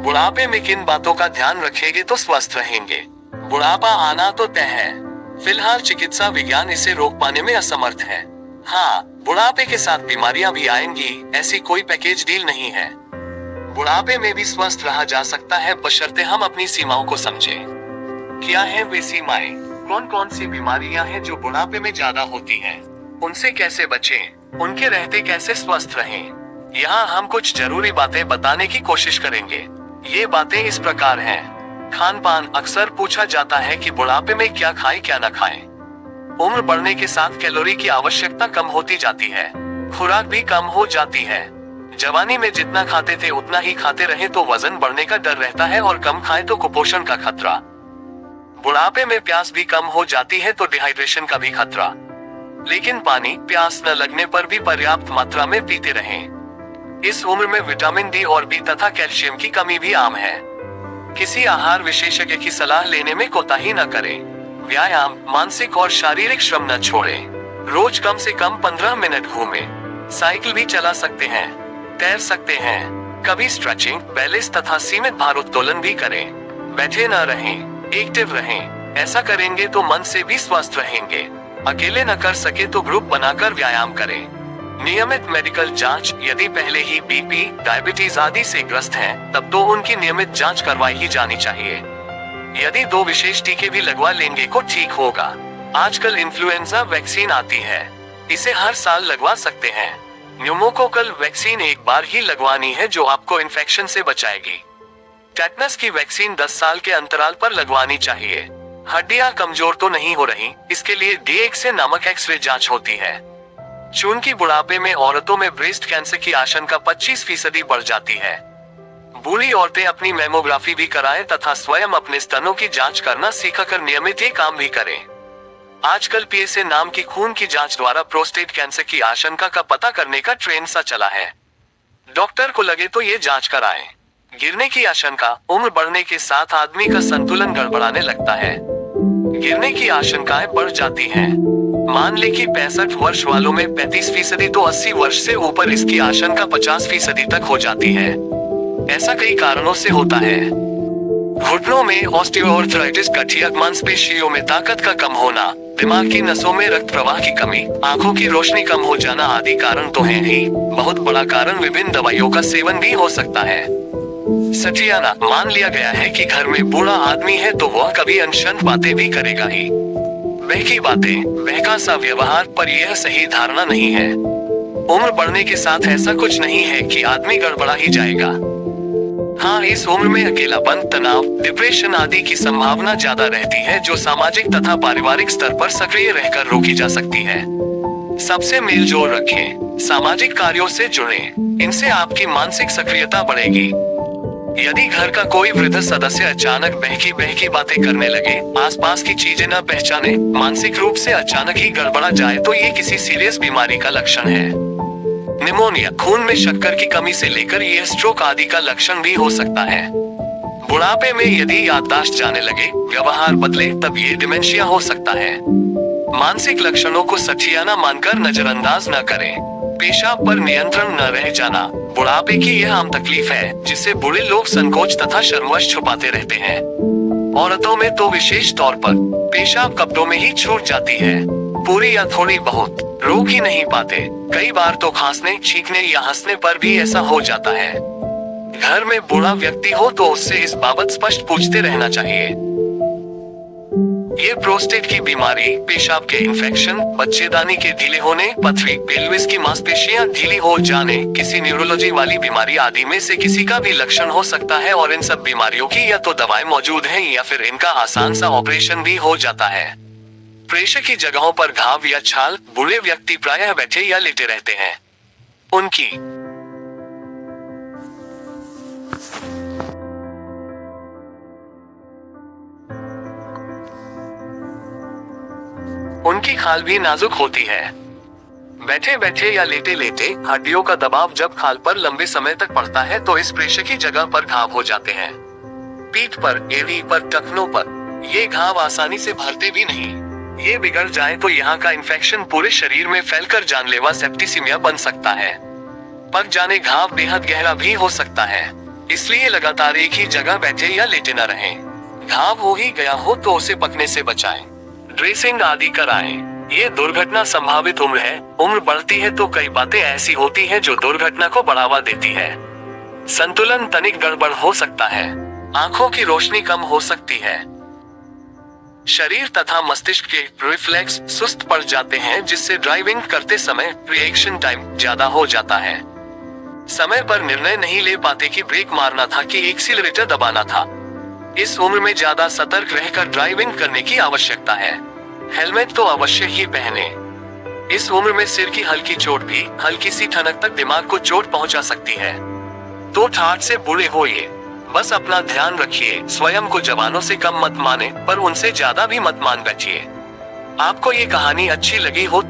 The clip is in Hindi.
बुढ़ापे में किन बातों का ध्यान रखेंगे तो स्वस्थ रहेंगे। बुढ़ापा आना तो तय है, फिलहाल चिकित्सा विज्ञान इसे रोक पाने में असमर्थ है। हाँ, बुढ़ापे के साथ बीमारियां भी आएंगी, ऐसी कोई पैकेज डील नहीं है। बुढ़ापे में भी स्वस्थ रहा जा सकता है, बशर्ते हम अपनी सीमाओं को समझें। क्या है वे सीमाएं? कौन कौन सी बीमारियां हैं जो बुढ़ापे में ज्यादा होती हैं? उनसे कैसे बचें? उनके रहते कैसे स्वस्थ रहें? यहाँ हम कुछ जरूरी बातें बताने की कोशिश करेंगे। ये बातें इस प्रकार हैं। खान पान। अक्सर पूछा जाता है कि बुढ़ापे में क्या खाएं क्या न खाएं। उम्र बढ़ने के साथ कैलोरी की आवश्यकता कम होती जाती है, खुराक भी कम हो जाती है। जवानी में जितना खाते थे उतना ही खाते रहे तो वजन बढ़ने का डर रहता है, और कम खाएं तो कुपोषण का खतरा। बुढ़ापे में प्यास भी कम हो जाती है तो डिहाइड्रेशन का भी खतरा। लेकिन पानी प्यास न लगने पर भी पर्याप्त मात्रा में पीते रहें। इस उम्र में विटामिन डी और बी तथा कैल्शियम की कमी भी आम है। किसी आहार विशेषज्ञ की सलाह लेने में कोताही न करें। व्यायाम, मानसिक और शारीरिक श्रम न छोड़ें। रोज कम से कम 15 मिनट घूमें। साइकिल भी चला सकते हैं, तैर सकते हैं। कभी स्ट्रेचिंग, बैलेंस तथा सीमित भारोत्तोलन भी करें। बैठे न रहें, एक्टिव रहें। ऐसा करेंगे तो मन से भी स्वस्थ रहेंगे। अकेले न कर सके तो ग्रुप बनाकर व्यायाम करें। नियमित मेडिकल जांच। यदि पहले ही बीपी, डायबिटीज आदि से ग्रस्त हैं, तब तो उनकी नियमित जांच करवाई ही जानी चाहिए। यदि 2 विशेष टीके भी लगवा लेंगे को ठीक होगा। आजकल इन्फ्लुएंजा वैक्सीन आती है, इसे हर साल लगवा सकते हैं। न्यूमोकोकल वैक्सीन एक बार ही लगवानी है जो आपको इन्फेक्शन से बचाएगी। टेटनस की वैक्सीन 10 साल के अंतराल पर लगवानी चाहिए। हड्डियां कमजोर तो नहीं हो रही, इसके लिए DXA नामक एक्सरे जांच होती है। चूंकि बुढ़ापे में औरतों में ब्रेस्ट कैंसर की आशंका 25% बढ़ जाती है। बूढ़ी औरतें अपनी मैमोग्राफी भी कराएं तथा स्वयं अपने स्तनों की जांच करना सीखकर नियमित ये काम भी करें। आजकल PSA नाम की खून की जांच द्वारा प्रोस्टेट कैंसर की आशंका का पता करने का ट्रेंड सा चला है। डॉक्टर को लगे तो ये जांच कराएं। गिरने की आशंका। उम्र बढ़ने के साथ आदमी का संतुलन गड़बड़ाने लगता है, गिरने की आशंकाएं बढ़ जाती हैं। मान ले कि 65 वर्ष वालों में 35% तो 80 वर्ष से ऊपर इसकी आशंका 50% तक हो जाती है। ऐसा कई कारणों से होता है। घुटनों में ऑस्टियोआर्थराइटिस, गठिया, मांसपेशियों में ताकत का कम होना, दिमाग की नसों में रक्त प्रवाह की कमी, आंखों की रोशनी कम हो जाना आदि कारण तो हैं ही। बहुत बड़ा कारण विभिन्न दवाइयों का सेवन भी हो सकता है। सठियाना। मान लिया गया है कि घर में बूढ़ा आदमी है तो वह कभी अनशन बातें भी करेगा ही। बहकी बातें, बहका सा व्यवहार, पर यह सही धारणा नहीं है। उम्र बढ़ने के साथ ऐसा कुछ नहीं है कि आदमी गड़बड़ा ही जाएगा। हाँ, इस उम्र में अकेलापन, तनाव, डिप्रेशन आदि की संभावना ज्यादा रहती है, जो सामाजिक तथा पारिवारिक स्तर पर सक्रिय रहकर रोकी जा सकती है। सबसे मेल जोल रखें, सामाजिक कार्यों से जुड़ें, इनसे आपकी मानसिक सक्रियता बढ़ेगी। यदि घर का कोई वृद्ध सदस्य अचानक बहकी बहकी बातें करने लगे, आसपास की चीजें न पहचाने, मानसिक रूप से अचानक ही गड़बड़ा जाए तो ये किसी सीरियस बीमारी का लक्षण है। निमोनिया, खून में शक्कर की कमी से लेकर यह स्ट्रोक आदि का लक्षण भी हो सकता है। बुढ़ापे में यदि याददाश्त जाने लगे, व्यवहार बदले, तब ये डिमेंशिया हो सकता है। मानसिक लक्षणों को सठियाना मानकर नजरअंदाज न करें। पेशाब पर नियंत्रण न रह जाना बुढ़ापे की यह आम तकलीफ है, जिसे बूढ़े लोग संकोच तथा शर्मवश छुपाते रहते हैं। औरतों में तो विशेष तौर पर पेशाब कपड़ों में ही छूट जाती है, पूरी या थोड़ी बहुत, रोक ही नहीं पाते। कई बार तो खांसने, छींकने या हंसने पर भी ऐसा हो जाता है। घर में बूढ़ा व्यक्ति हो तो उससे इस बाबत स्पष्ट पूछते रहना चाहिए। ये प्रोस्टेट की बीमारी, पेशाब के इन्फेक्शन, बच्चेदानी के ढीले होने, पथरी, पेल्विस की मांसपेशियां ढीली हो जाने, किसी न्यूरोलॉजी वाली बीमारी आदि में से किसी का भी लक्षण हो सकता है, और इन सब बीमारियों की या तो दवाएं मौजूद हैं या फिर इनका आसान सा ऑपरेशन भी हो जाता है। प्रेशर की जगहों पर घाव या छाल, बूढ़े व्यक्ति प्रायः बैठे या लेटे रहते हैं। उनकी खाल भी नाजुक होती है। बैठे बैठे या लेटे लेटे हड्डियों का दबाव जब खाल पर लंबे समय तक पड़ता है तो इस प्रेशर की जगह पर घाव हो जाते हैं। पीठ पर, एड़ी पर, टखनों पर ये घाव आसानी से भरते भी नहीं। ये बिगड़ जाए तो यहाँ का इन्फेक्शन पूरे शरीर में फैलकर जानलेवा सेप्टिसिमिया बन सकता है। पक जाने घाव बेहद गहरा भी हो सकता है। इसलिए लगातार एक ही जगह बैठे या लेटे न रहें। घाव हो ही गया हो तो उसे पकने से बचाएं। ड्रेसिंग आदि कराएं। ये दुर्घटना संभावित उम्र है। उम्र बढ़ती है तो कई बातें ऐसी होती हैं जो दुर्घटना को बढ़ावा देती है। संतुलन तनिक गड़बड़ हो सकता है। आंखों की रोशनी कम हो सकती है। शरीर तथा मस्तिष्क के रिफ्लेक्स सुस्त पड़ जाते हैं, जिससे ड्राइविंग करते समय रिएक्शन टाइम ज्यादा हो जाता है। समय पर निर्णय नहीं ले पाते कि ब्रेक मारना था कि एक्सीलरेटर दबाना था। इस उम्र में ज्यादा सतर्क रहकर ड्राइविंग करने की आवश्यकता है। हेलमेट तो अवश्य ही पहने। इस उम्र में सिर की हल्की चोट भी हल्की सी ठनक तक दिमाग को चोट पहुंचा सकती है। तो ठाठ से बुरे होइए। बस अपना ध्यान रखिए। स्वयं को जवानों से कम मत माने, पर उनसे ज्यादा भी मत मान बैठिए। आपको ये कहानी अच्छी लगी हो